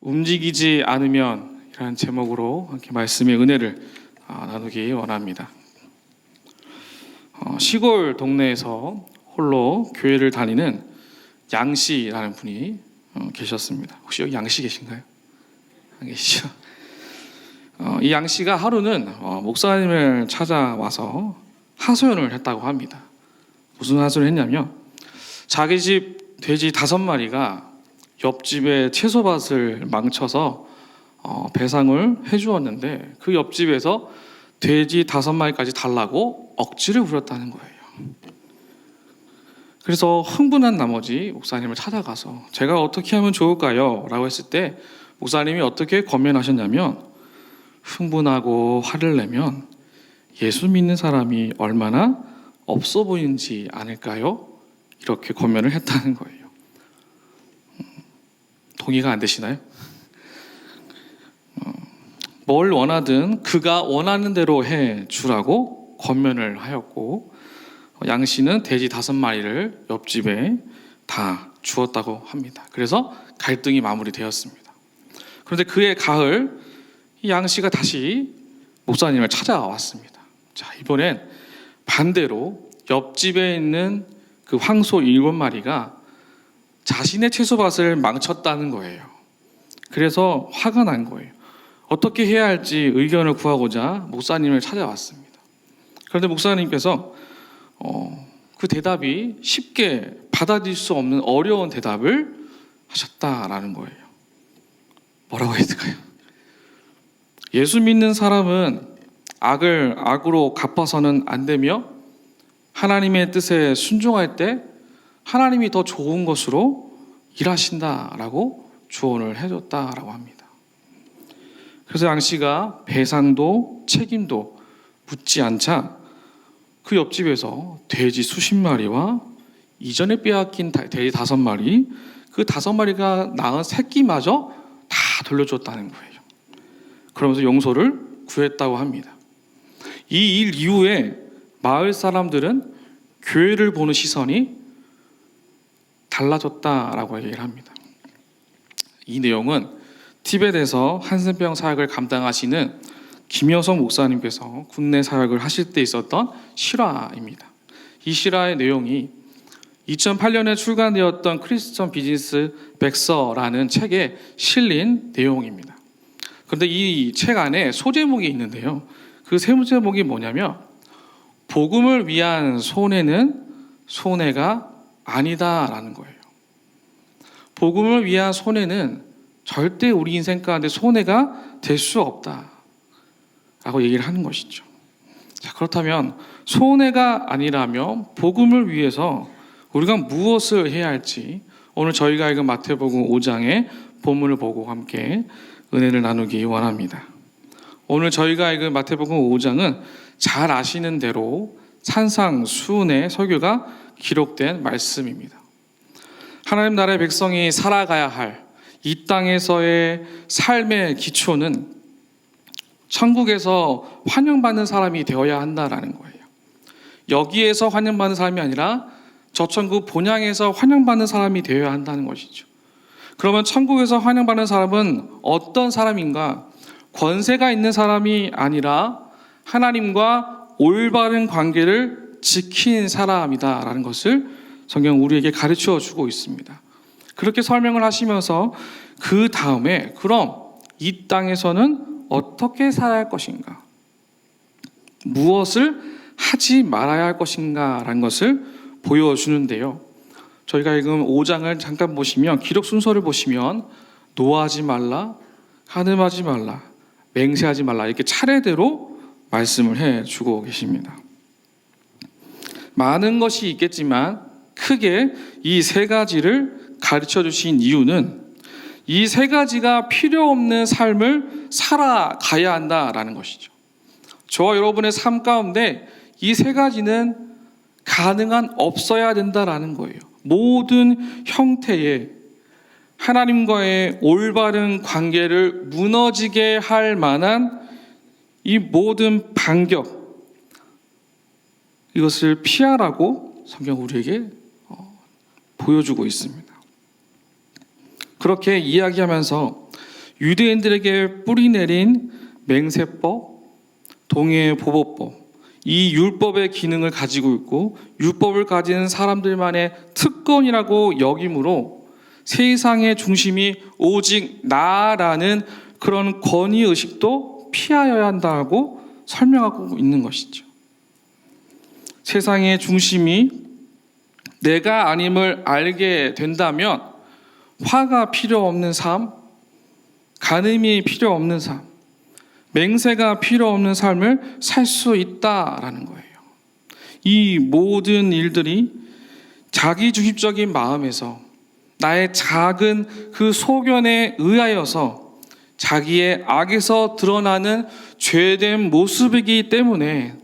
움직이지 않으면 이라는 제목으로 이렇게 말씀의 은혜를 나누기 원합니다. 시골 동네에서 홀로 교회를 다니는 양씨라는 분이 계셨습니다. 혹시 여기 양씨 계신가요? 안 계시죠? 이 양씨가 하루는 목사님을 찾아와서 하소연을 했다고 합니다. 무슨 하소연을 했냐면 자기 집 돼지 5마리가 옆집에 채소밭을 망쳐서 배상을 해주었는데 그 옆집에서 돼지 5마리까지 달라고 억지를 부렸다는 거예요. 그래서 흥분한 나머지 목사님을 찾아가서 제가 어떻게 하면 좋을까요? 라고 했을 때 목사님이 어떻게 권면하셨냐면 흥분하고 화를 내면 예수 믿는 사람이 얼마나 없어 보이는지 아닐까요? 이렇게 권면을 했다는 거예요. 동의가 안 되시나요? 뭘 원하든 그가 원하는 대로 해주라고 권면을 하였고 양씨는 돼지 5마리를 옆집에 다 주었다고 합니다. 그래서 갈등이 마무리되었습니다. 그런데 그해 가을 이 양씨가 다시 목사님을 찾아왔습니다. 자, 이번엔 반대로 옆집에 있는 그 황소 7마리가 자신의 채소밭을 망쳤다는 거예요. 그래서 화가 난 거예요. 어떻게 해야 할지 의견을 구하고자 목사님을 찾아왔습니다. 그런데 목사님께서 그 대답이 쉽게 받아들일 수 없는 어려운 대답을 하셨다라는 거예요. 뭐라고 해야 될까요? 예수 믿는 사람은 악을 악으로 갚아서는 안 되며 하나님의 뜻에 순종할 때 하나님이 더 좋은 것으로 일하신다라고 조언을 해줬다라고 합니다. 그래서 양씨가 배상도 책임도 묻지 않자 그 옆집에서 돼지 수십 마리와 이전에 빼앗긴 돼지 5마리, 그 5마리가 낳은 새끼마저 다 돌려줬다는 거예요. 그러면서 용서를 구했다고 합니다. 이 일 이후에 마을 사람들은 교회를 보는 시선이 달라졌다라고 얘기를 합니다. 이 내용은 티벳에서 한센병 사역을 감당하시는 김여성 목사님께서 국내 사역을 하실 때 있었던 실화입니다. 이 실화의 내용이 2008년에 출간되었던 크리스천 비즈니스 백서라는 책에 실린 내용입니다. 그런데 이 책 안에 소제목이 있는데요. 그 소제목이 뭐냐면 복음을 위한 손해는 손해가 아니다라는 거예요. 복음을 위한 손해는 절대 우리 인생 가운데 손해가 될 수 없다라고 얘기를 하는 것이죠. 자, 그렇다면 손해가 아니라면 복음을 위해서 우리가 무엇을 해야 할지 오늘 저희가 읽은 마태복음 5장의 본문을 보고 함께 은혜를 나누기 원합니다. 오늘 저희가 읽은 마태복음 5장은 잘 아시는 대로 산상수훈의 설교가 기록된 말씀입니다. 하나님 나라의 백성이 살아가야 할 이 땅에서의 삶의 기초는 천국에서 환영받는 사람이 되어야 한다라는 거예요. 여기에서 환영받는 사람이 아니라 저 천국 본향에서 환영받는 사람이 되어야 한다는 것이죠. 그러면 천국에서 환영받는 사람은 어떤 사람인가? 권세가 있는 사람이 아니라 하나님과 올바른 관계를 지킨 사람이다라는 것을 성경 우리에게 가르쳐 주고 있습니다. 그렇게 설명을 하시면서 그 다음에 그럼 이 땅에서는 어떻게 살아야 할 것인가? 무엇을 하지 말아야 할 것인가? 라는 것을 보여주는데요. 저희가 읽은 5장을 잠깐 보시면 기록 순서를 보시면 노하지 말라, 간음하지 말라, 맹세하지 말라 이렇게 차례대로 말씀을 해주고 계십니다. 많은 것이 있겠지만 크게 이 3가지를 가르쳐 주신 이유는 이 3가지가 필요 없는 삶을 살아가야 한다라는 것이죠. 저와 여러분의 삶 가운데 이 3가지는 가능한 없어야 된다라는 거예요. 모든 형태의 하나님과의 올바른 관계를 무너지게 할 만한 이 모든 반격, 이것을 피하라고 성경 우리에게 보여주고 있습니다. 그렇게 이야기하면서 유대인들에게 뿌리내린 맹세법, 동해보복법, 이 율법의 기능을 가지고 있고 율법을 가진 사람들만의 특권이라고 여김으로 세상의 중심이 오직 나라는 그런 권위의식도 피하여야 한다고 설명하고 있는 것이죠. 세상의 중심이 내가 아님을 알게 된다면 화가 필요 없는 삶, 간음이 필요 없는 삶, 맹세가 필요 없는 삶을 살 수 있다라는 거예요. 이 모든 일들이 자기중심적인 마음에서 나의 작은 그 소견에 의하여서 자기의 악에서 드러나는 죄된 모습이기 때문에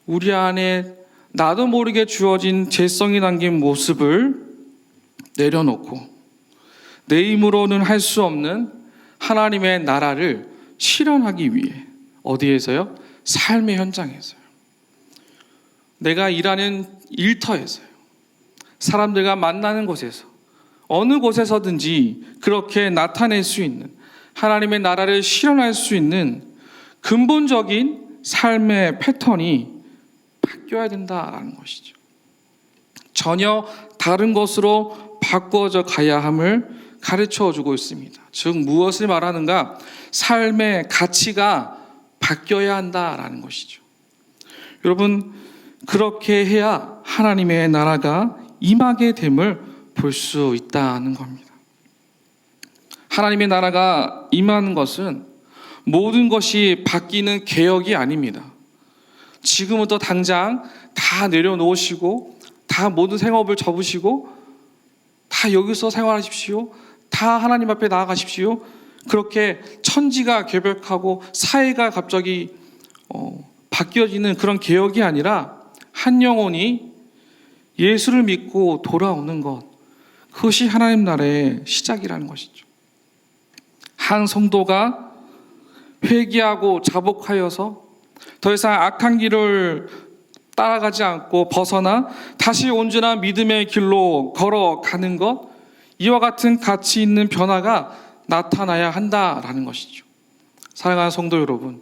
우리 안에 나도 모르게 주어진 죄성이 담긴 모습을 내려놓고 내 힘으로는 할 수 없는 하나님의 나라를 실현하기 위해 어디에서요? 삶의 현장에서요. 내가 일하는 일터에서요. 사람들과 만나는 곳에서 어느 곳에서든지 그렇게 나타낼 수 있는 하나님의 나라를 실현할 수 있는 근본적인 삶의 패턴이 바뀌어야 된다라는 것이죠. 전혀 다른 것으로 바꾸어져 가야 함을 가르쳐 주고 있습니다. 즉 무엇을 말하는가? 삶의 가치가 바뀌어야 한다라는 것이죠. 여러분, 그렇게 해야 하나님의 나라가 임하게 됨을 볼 수 있다는 겁니다. 하나님의 나라가 임하는 것은 모든 것이 바뀌는 개혁이 아닙니다. 지금부터 당장 다 내려놓으시고 다 모든 생업을 접으시고 다 여기서 생활하십시오. 다 하나님 앞에 나아가십시오. 그렇게 천지가 개벽하고 사회가 갑자기 바뀌어지는 그런 개혁이 아니라 한 영혼이 예수를 믿고 돌아오는 것, 그것이 하나님 나라의 시작이라는 것이죠. 한 성도가 회개하고 자복하여서 더 이상 악한 길을 따라가지 않고 벗어나 다시 온전한 믿음의 길로 걸어가는 것, 이와 같은 가치 있는 변화가 나타나야 한다라는 것이죠. 사랑하는 성도 여러분,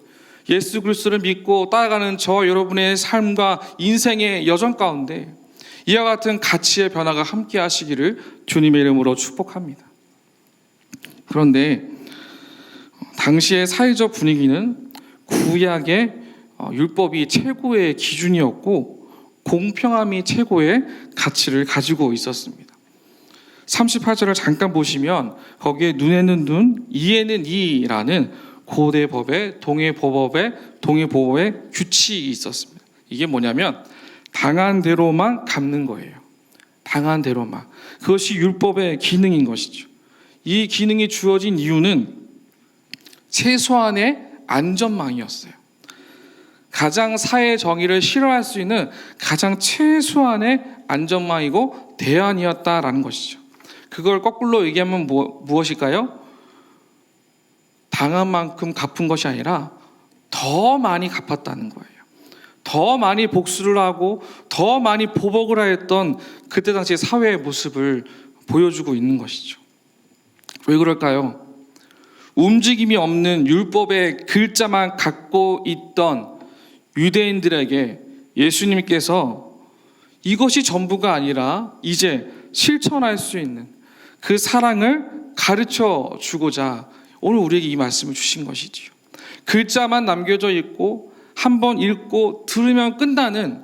예수 그리스도를 믿고 따라가는 저 여러분의 삶과 인생의 여정 가운데 이와 같은 가치의 변화가 함께 하시기를 주님의 이름으로 축복합니다. 그런데 당시의 사회적 분위기는 구약의 율법이 최고의 기준이었고 공평함이 최고의 가치를 가지고 있었습니다. 38절을 잠깐 보시면 거기에 눈에는 눈, 이에는 이라는 고대법의 동해보법의 규칙이 있었습니다. 이게 뭐냐면 당한 대로만 갚는 거예요. 당한 대로만. 그것이 율법의 기능인 것이죠. 이 기능이 주어진 이유는 최소한의 안전망이었어요. 가장 사회 정의를 실현할 수 있는 가장 최소한의 안전망이고 대안이었다라는 것이죠. 그걸 거꾸로 얘기하면 무엇일까요? 당한 만큼 갚은 것이 아니라 더 많이 갚았다는 거예요. 더 많이 복수를 하고 더 많이 보복을 하였던 그때 당시 사회의 모습을 보여주고 있는 것이죠. 왜 그럴까요? 움직임이 없는 율법의 글자만 갖고 있던 유대인들에게 예수님께서 이것이 전부가 아니라 이제 실천할 수 있는 그 사랑을 가르쳐 주고자 오늘 우리에게 이 말씀을 주신 것이지요. 글자만 남겨져 있고 한번 읽고 들으면 끝나는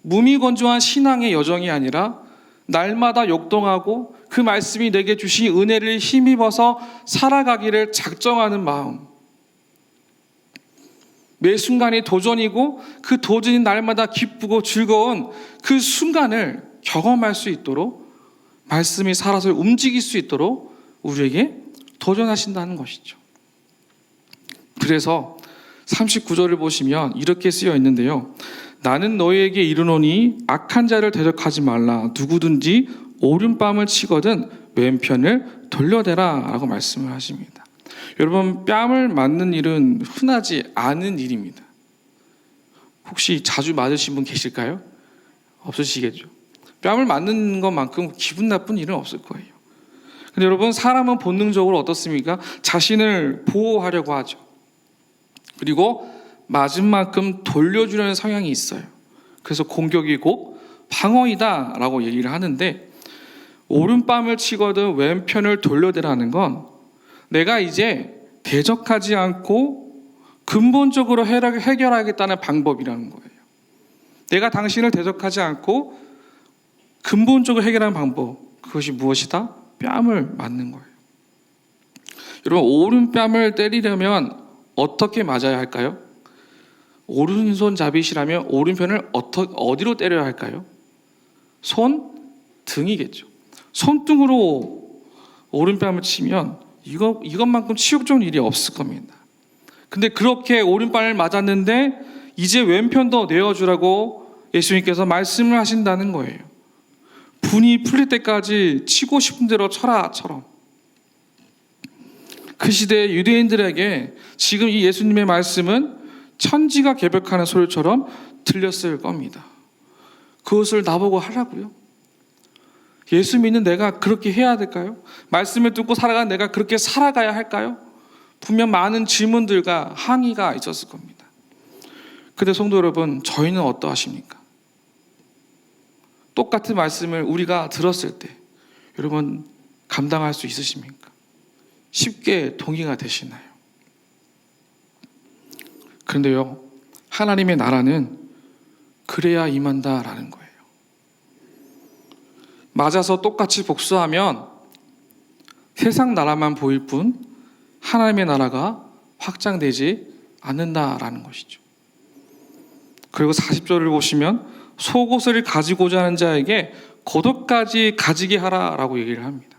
무미건조한 신앙의 여정이 아니라 날마다 역동하고 그 말씀이 내게 주신 은혜를 힘입어서 살아가기를 작정하는 마음, 매 순간이 도전이고 그 도전이 날마다 기쁘고 즐거운 그 순간을 경험할 수 있도록 말씀이 살아서 움직일 수 있도록 우리에게 도전하신다는 것이죠. 그래서 39절을 보시면 이렇게 쓰여 있는데요. 나는 너희에게 이르노니 악한 자를 대적하지 말라. 누구든지 오른뺨을 치거든 왼편을 돌려대라 라고 말씀을 하십니다. 여러분, 뺨을 맞는 일은 흔하지 않은 일입니다. 혹시 자주 맞으신 분 계실까요? 없으시겠죠. 뺨을 맞는 것만큼 기분 나쁜 일은 없을 거예요. 근데 여러분, 사람은 본능적으로 어떻습니까? 자신을 보호하려고 하죠. 그리고 맞은 만큼 돌려주려는 성향이 있어요. 그래서 공격이 곧 방어이다 라고 얘기를 하는데, 오른뺨을 치거든 왼편을 돌려대라는 건 내가 이제 대적하지 않고 근본적으로 해결하겠다는 방법이라는 거예요. 내가 당신을 대적하지 않고 근본적으로 해결하는 방법, 그것이 무엇이다? 뺨을 맞는 거예요. 여러분, 오른뺨을 때리려면 어떻게 맞아야 할까요? 오른손잡이시라면 오른편을 어디로 때려야 할까요? 손등이겠죠. 손등으로 오른뺨을 치면 이것만큼 치욕 좋은 일이 없을 겁니다. 근데 그렇게 오른뺨을 맞았는데 이제 왼편도 내어주라고 예수님께서 말씀을 하신다는 거예요. 분이 풀릴 때까지 치고 싶은 대로 쳐라처럼. 그 시대 유대인들에게 지금 이 예수님의 말씀은 천지가 개벽하는 소리처럼 들렸을 겁니다. 그것을 나보고 하라고요? 예수 믿는 내가 그렇게 해야 될까요? 말씀을 듣고 살아간 내가 그렇게 살아가야 할까요? 분명 많은 질문들과 항의가 있었을 겁니다. 근데 성도 여러분, 저희는 어떠하십니까? 똑같은 말씀을 우리가 들었을 때 여러분 감당할 수 있으십니까? 쉽게 동의가 되시나요? 그런데요, 하나님의 나라는 그래야 임한다라는 거예요. 맞아서 똑같이 복수하면 세상 나라만 보일 뿐 하나님의 나라가 확장되지 않는다라는 것이죠. 그리고 40절을 보시면 속옷을 가지고자 하는 자에게 겉옷까지 가지게 하라라고 얘기를 합니다.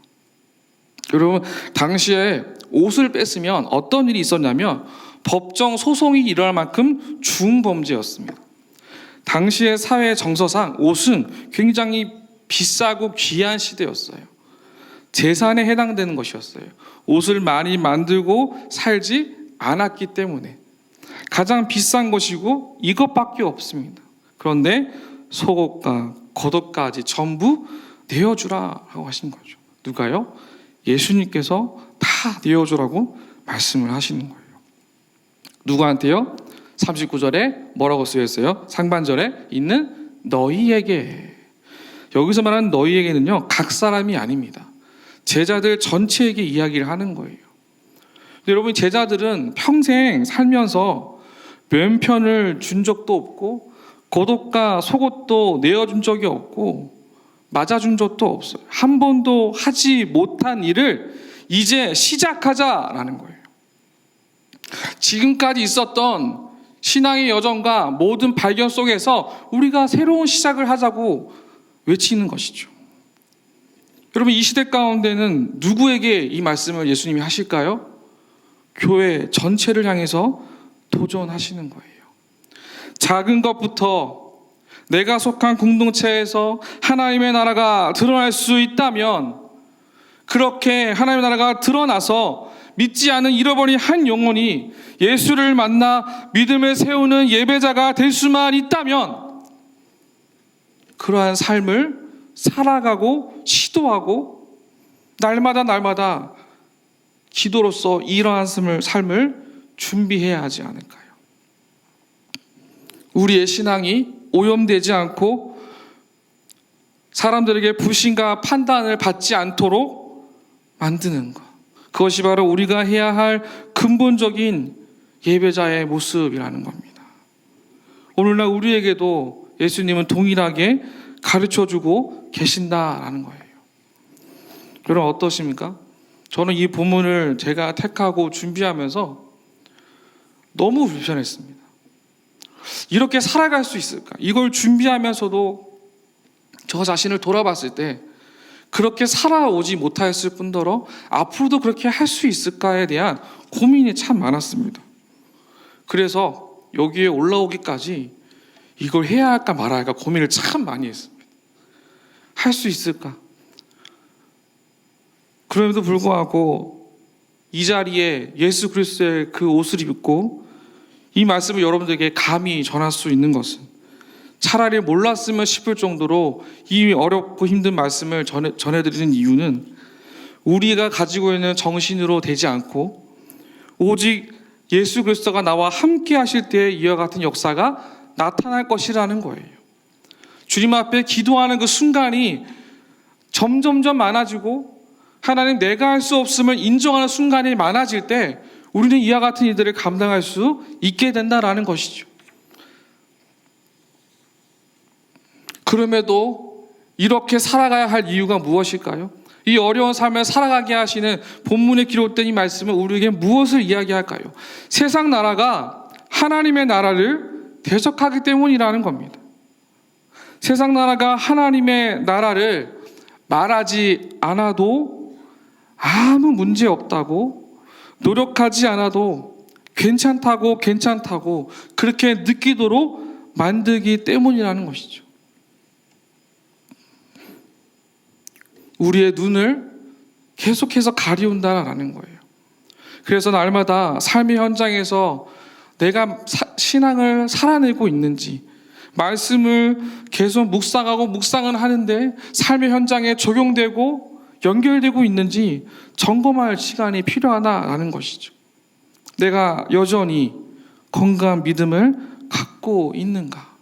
여러분, 당시에 옷을 뺐으면 어떤 일이 있었냐면 법정 소송이 일어날 만큼 중범죄였습니다. 당시의 사회 정서상 옷은 굉장히 비싸고 귀한 시대였어요. 재산에 해당되는 것이었어요. 옷을 많이 만들고 살지 않았기 때문에 가장 비싼 것이고 이것밖에 없습니다. 그런데 속옷과 겉옷까지 전부 내어주라고 하신 거죠. 누가요? 예수님께서 다 내어주라고 말씀을 하시는 거예요. 누구한테요? 39절에 뭐라고 쓰여있어요? 상반절에 있는 너희에게. 여기서 말하는 너희에게는요, 각 사람이 아닙니다. 제자들 전체에게 이야기를 하는 거예요. 근데 여러분, 제자들은 평생 살면서 왼편을 준 적도 없고 겉옷과 속옷도 내어준 적이 없고 맞아준 적도 없어요. 한 번도 하지 못한 일을 이제 시작하자라는 거예요. 지금까지 있었던 신앙의 여정과 모든 발견 속에서 우리가 새로운 시작을 하자고 외치는 것이죠. 여러분, 이 시대 가운데는 누구에게 이 말씀을 예수님이 하실까요? 교회 전체를 향해서 도전하시는 거예요. 작은 것부터 내가 속한 공동체에서 하나님의 나라가 드러날 수 있다면, 그렇게 하나님의 나라가 드러나서 믿지 않은 잃어버린 한 영혼이 예수를 만나 믿음을 세우는 예배자가 될 수만 있다면, 그러한 삶을 살아가고 시도하고 날마다 기도로서 이러한 삶을 준비해야 하지 않을까요? 우리의 신앙이 오염되지 않고 사람들에게 불신과 판단을 받지 않도록 만드는 것, 그것이 바로 우리가 해야 할 근본적인 예배자의 모습이라는 겁니다. 오늘날 우리에게도 예수님은 동일하게 가르쳐주고 계신다라는 거예요. 여러분, 어떠십니까? 저는 이 본문을 제가 택하고 준비하면서 너무 불편했습니다. 이렇게 살아갈 수 있을까? 이걸 준비하면서도 저 자신을 돌아봤을 때 그렇게 살아오지 못하였을 뿐더러 앞으로도 그렇게 할 수 있을까에 대한 고민이 참 많았습니다. 그래서 여기에 올라오기까지 이걸 해야 할까 말아야 할까 고민을 참 많이 했습니다. 할 수 있을까? 그럼에도 불구하고 이 자리에 예수 그리스도의 그 옷을 입고 이 말씀을 여러분들에게 감히 전할 수 있는 것은 차라리 몰랐으면 싶을 정도로 이 어렵고 힘든 말씀을 전해드리는 이유는 우리가 가지고 있는 정신으로 되지 않고 오직 예수 그리스도가 나와 함께 하실 때에 이와 같은 역사가 나타날 것이라는 거예요. 주님 앞에 기도하는 그 순간이 점점점 많아지고 하나님 내가 할 수 없음을 인정하는 순간이 많아질 때 우리는 이와 같은 일들을 감당할 수 있게 된다라는 것이죠. 그럼에도 이렇게 살아가야 할 이유가 무엇일까요? 이 어려운 삶을 살아가게 하시는 본문에 기록된 이 말씀은 우리에게 무엇을 이야기할까요? 세상 나라가 하나님의 나라를 대적하기 때문이라는 겁니다. 세상 나라가 하나님의 나라를 말하지 않아도 아무 문제 없다고, 노력하지 않아도 괜찮다고 그렇게 느끼도록 만들기 때문이라는 것이죠. 우리의 눈을 계속해서 가리운다라는 거예요. 그래서 날마다 삶의 현장에서 내가 신앙을 살아내고 있는지, 말씀을 계속 묵상은 하는데 삶의 현장에 적용되고 연결되고 있는지 점검할 시간이 필요하다라는 것이죠. 내가 여전히 건강한 믿음을 갖고 있는가?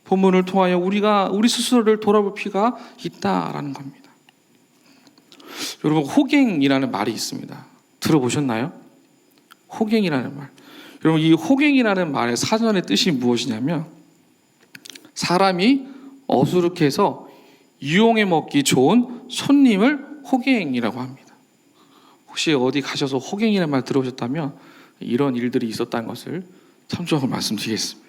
본문을 통하여 우리 스스로를 돌아볼 필요가 있다라는 겁니다. 여러분, 호갱이라는 말이 있습니다. 들어보셨나요? 호갱이라는 말. 여러분, 이 호갱이라는 말의 사전의 뜻이 무엇이냐면 사람이 어수룩해서 유용해 먹기 좋은 손님을 호갱이라고 합니다. 혹시 어디 가셔서 호갱이라는 말 들어보셨다면 이런 일들이 있었다는 것을 참조하고 말씀드리겠습니다.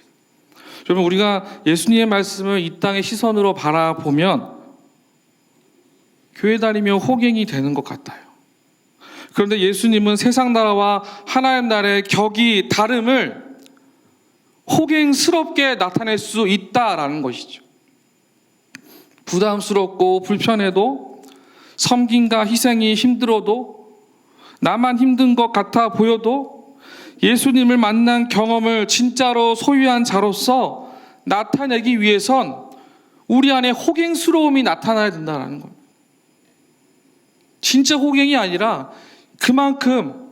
여러분, 우리가 예수님의 말씀을 이 땅의 시선으로 바라보면 교회 다니며 호갱이 되는 것 같아요. 그런데 예수님은 세상 나라와 하나님 나라의 격이 다름을 호갱스럽게 나타낼 수 있다라는 것이죠. 부담스럽고 불편해도, 섬김과 희생이 힘들어도, 나만 힘든 것 같아 보여도 예수님을 만난 경험을 진짜로 소유한 자로서 나타내기 위해선 우리 안에 호갱스러움이 나타나야 된다는 겁니다. 진짜 호갱이 아니라 그만큼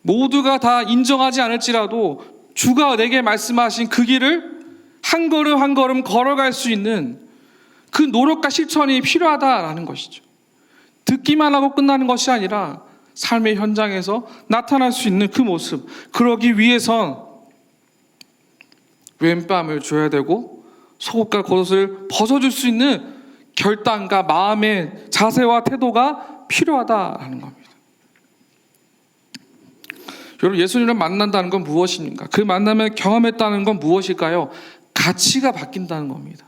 모두가 다 인정하지 않을지라도 주가 내게 말씀하신 그 길을 한 걸음 한 걸음 걸어갈 수 있는 그 노력과 실천이 필요하다라는 것이죠. 듣기만 하고 끝나는 것이 아니라 삶의 현장에서 나타날 수 있는 그 모습, 그러기 위해선 왼뺨을 줘야 되고 속옷과 겉옷을 벗어줄 수 있는 결단과 마음의 자세와 태도가 필요하다라는 겁니다. 여러분, 예수님을 만난다는 건 무엇입니까? 그 만남을 경험했다는 건 무엇일까요? 가치가 바뀐다는 겁니다.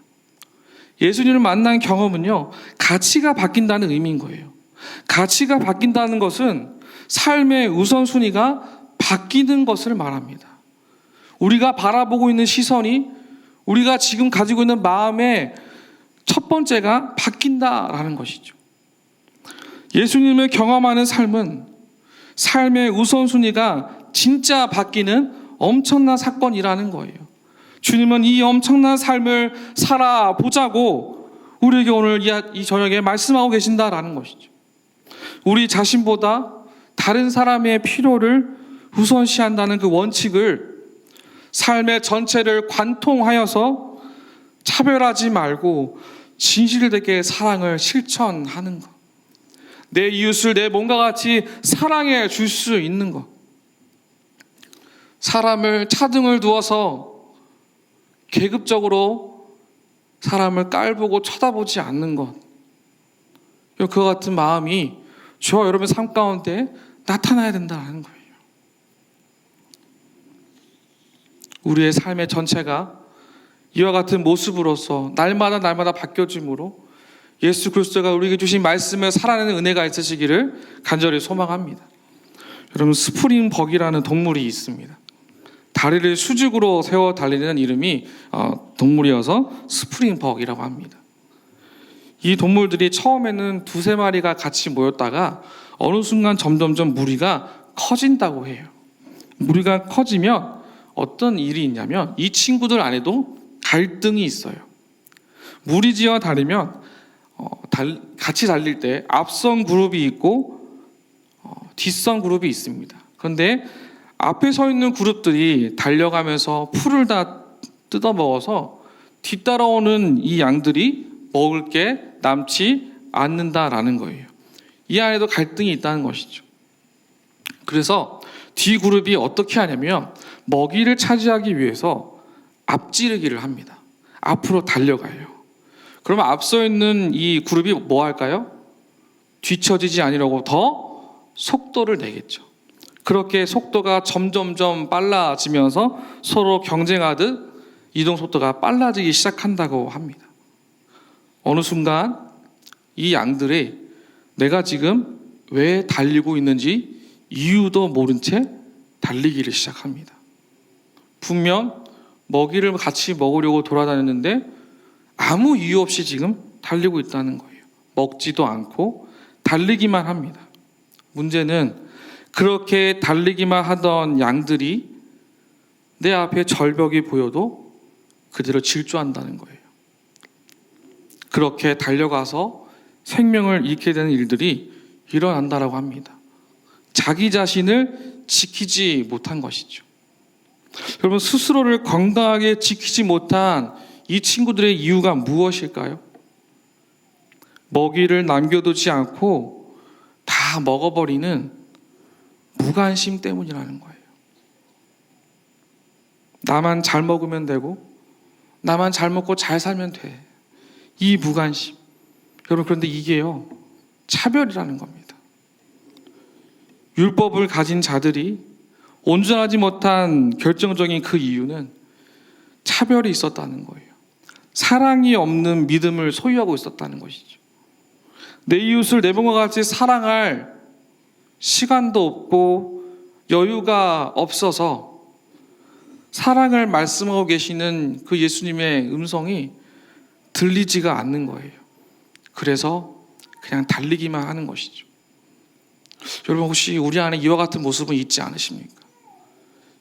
예수님을 만난 경험은요, 가치가 바뀐다는 의미인 거예요. 가치가 바뀐다는 것은 삶의 우선순위가 바뀌는 것을 말합니다. 우리가 바라보고 있는 시선이, 우리가 지금 가지고 있는 마음의 첫 번째가 바뀐다라는 것이죠. 예수님을 경험하는 삶은 삶의 우선순위가 진짜 바뀌는 엄청난 사건이라는 거예요. 주님은 이 엄청난 삶을 살아보자고 우리에게 오늘 이 저녁에 말씀하고 계신다라는 것이죠. 우리 자신보다 다른 사람의 필요를 우선시한다는 그 원칙을 삶의 전체를 관통하여서 차별하지 말고 진실되게 사랑을 실천하는 것. 내 이웃을 내 몸과 같이 사랑해 줄 수 있는 것. 사람을 차등을 두어서 계급적으로 사람을 깔보고 쳐다보지 않는 것. 그와 같은 마음이 저와 여러분의 삶 가운데 나타나야 된다는 거예요. 우리의 삶의 전체가 이와 같은 모습으로서 날마다 바뀌어짐으로 예수 그리스도가 우리에게 주신 말씀을 살아내는 은혜가 있으시기를 간절히 소망합니다. 여러분, 스프링벅이라는 동물이 있습니다. 다리를 수직으로 세워 달리는 이름이 동물이어서 스프링벅이라고 합니다. 이 동물들이 처음에는 두세 마리가 같이 모였다가 어느 순간 점점점 무리가 커진다고 해요. 무리가 커지면 어떤 일이 있냐면 이 친구들 안에도 갈등이 있어요. 무리지어 다니면 같이 달릴 때 앞선 그룹이 있고 뒷선 그룹이 있습니다. 그런데 앞에 서 있는 그룹들이 달려가면서 풀을 다 뜯어먹어서 뒤따라오는 이 양들이 먹을 게 남지 않는다라는 거예요. 이 안에도 갈등이 있다는 것이죠. 그래서 뒤 그룹이 어떻게 하냐면 먹이를 차지하기 위해서 앞지르기를 합니다. 앞으로 달려가요. 그러면 앞서 있는 이 그룹이 뭐 할까요? 뒤처지지 아니라고 더 속도를 내겠죠. 그렇게 속도가 점점점 빨라지면서 서로 경쟁하듯 이동 속도가 빨라지기 시작한다고 합니다. 어느 순간 이 양들이 내가 지금 왜 달리고 있는지 이유도 모른 채 달리기를 시작합니다. 분명 먹이를 같이 먹으려고 돌아다녔는데 아무 이유 없이 지금 달리고 있다는 거예요. 먹지도 않고 달리기만 합니다. 문제는 그렇게 달리기만 하던 양들이 내 앞에 절벽이 보여도 그대로 질주한다는 거예요. 그렇게 달려가서 생명을 잃게 되는 일들이 일어난다라고 합니다. 자기 자신을 지키지 못한 것이죠. 여러분, 스스로를 건강하게 지키지 못한 이 친구들의 이유가 무엇일까요? 먹이를 남겨두지 않고 다 먹어버리는 무관심 때문이라는 거예요. 나만 잘 먹으면 되고 나만 잘 먹고 잘 살면 돼. 이 무관심. 여러분, 그런데 이게요, 차별이라는 겁니다. 율법을 가진 자들이 온전하지 못한 결정적인 그 이유는 차별이 있었다는 거예요. 사랑이 없는 믿음을 소유하고 있었다는 것이죠. 내 이웃을 내 몸과 같이 사랑할 시간도 없고 여유가 없어서 사랑을 말씀하고 계시는 그 예수님의 음성이 들리지가 않는 거예요. 그래서 그냥 달리기만 하는 것이죠. 여러분, 혹시 우리 안에 이와 같은 모습은 있지 않으십니까?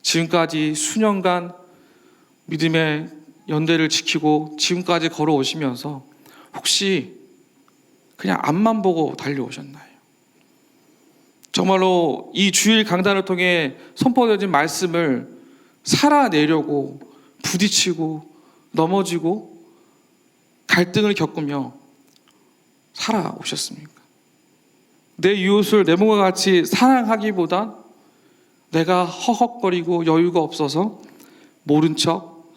지금까지 수년간 믿음의 연대를 지키고 지금까지 걸어오시면서 혹시 그냥 앞만 보고 달려오셨나요? 정말로 이 주일 강단을 통해 선포되어진 말씀을 살아내려고 부딪히고 넘어지고 갈등을 겪으며 살아오셨습니까? 내 이웃을 내 몸과 같이 사랑하기보다 내가 허헉거리고 여유가 없어서 모른 척,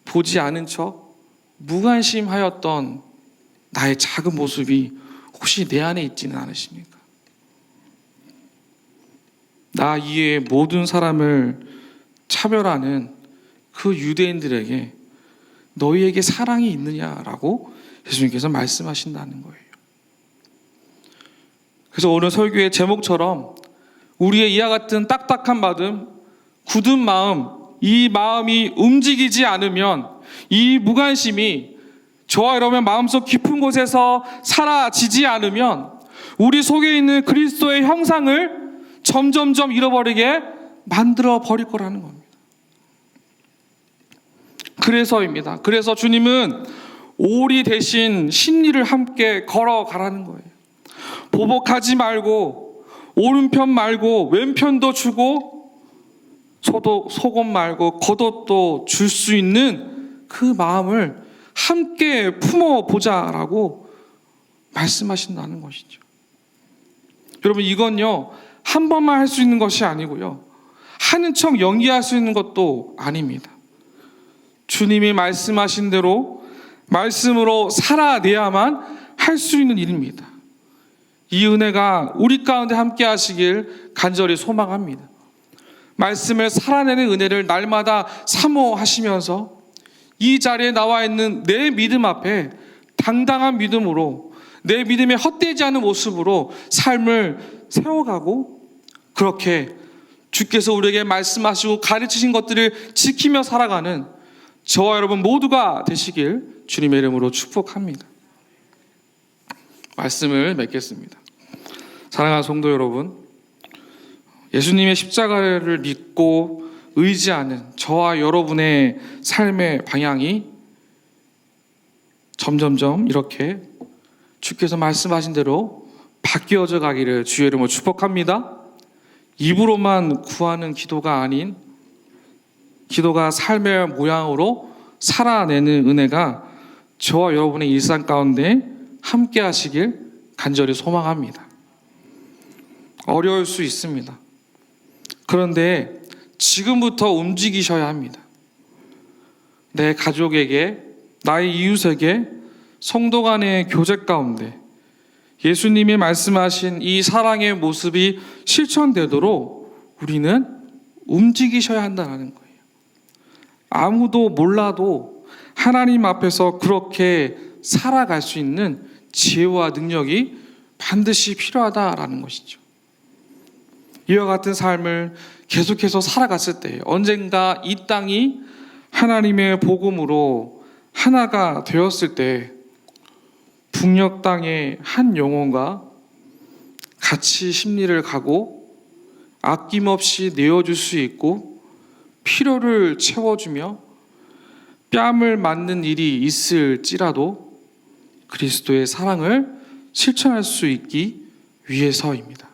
보지 않은 척, 무관심하였던 나의 작은 모습이 혹시 내 안에 있지는 않으십니까? 나 이외의 모든 사람을 차별하는 그 유대인들에게 너희에게 사랑이 있느냐라고 예수님께서 말씀하신다는 거예요. 그래서 오늘 설교의 제목처럼 우리의 이와 같은 딱딱한 마음, 굳은 마음, 이 마음이 움직이지 않으면 이 무관심이 저와 여러분의 마음속 깊은 곳에서 사라지지 않으면 우리 속에 있는 그리스도의 형상을 점점점 잃어버리게 만들어 버릴 거라는 겁니다. 그래서입니다. 그래서 주님은 오리 대신 신리를 함께 걸어가라는 거예요. 보복하지 말고 오른편 말고 왼편도 주고 속옷 말고 겉옷도 줄 수 있는 그 마음을 함께 품어보자라고 말씀하신다는 것이죠. 여러분, 이건요 한 번만 할 수 있는 것이 아니고요, 하는 척 연기할 수 있는 것도 아닙니다. 주님이 말씀하신 대로 말씀으로 살아내야만 할 수 있는 일입니다. 이 은혜가 우리 가운데 함께 하시길 간절히 소망합니다. 말씀을 살아내는 은혜를 날마다 사모하시면서 이 자리에 나와 있는 내 믿음 앞에 당당한 믿음으로, 내 믿음에 헛되지 않은 모습으로 삶을 세워가고, 그렇게 주께서 우리에게 말씀하시고 가르치신 것들을 지키며 살아가는 저와 여러분 모두가 되시길 주님의 이름으로 축복합니다. 말씀을 맺겠습니다. 사랑하는 성도 여러분, 예수님의 십자가를 믿고 의지하는 저와 여러분의 삶의 방향이 점점점 이렇게 주께서 말씀하신 대로 바뀌어져 가기를 주의 이름으로 축복합니다. 입으로만 구하는 기도가 아닌 기도가 삶의 모양으로 살아내는 은혜가 저와 여러분의 일상 가운데 함께 하시길 간절히 소망합니다. 어려울 수 있습니다. 그런데 지금부터 움직이셔야 합니다. 내 가족에게, 나의 이웃에게, 성도 간의 교제 가운데 예수님이 말씀하신 이 사랑의 모습이 실천되도록 우리는 움직이셔야 한다는 거예요. 아무도 몰라도 하나님 앞에서 그렇게 살아갈 수 있는 지혜와 능력이 반드시 필요하다라는 것이죠. 이와 같은 삶을 계속해서 살아갔을 때 언젠가 이 땅이 하나님의 복음으로 하나가 되었을 때 북녘 땅의 한 영혼과 같이 심리를 가고 아낌없이 내어줄 수 있고 필요를 채워주며 뺨을 맞는 일이 있을지라도 그리스도의 사랑을 실천할 수 있기 위해서입니다.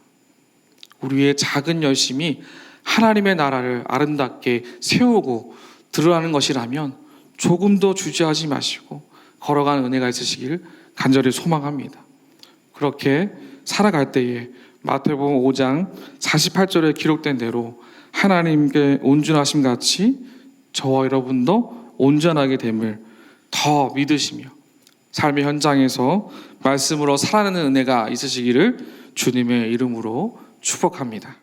우리의 작은 열심이 하나님의 나라를 아름답게 세우고 드러나는 것이라면 조금도 주저하지 마시고 걸어가는 은혜가 있으시길 간절히 소망합니다. 그렇게 살아갈 때에 마태복음 5장 48절에 기록된 대로 하나님께 온전하심 같이 저와 여러분도 온전하게 됨을 더 믿으시며 삶의 현장에서 말씀으로 살아내는 은혜가 있으시기를 주님의 이름으로 축복합니다.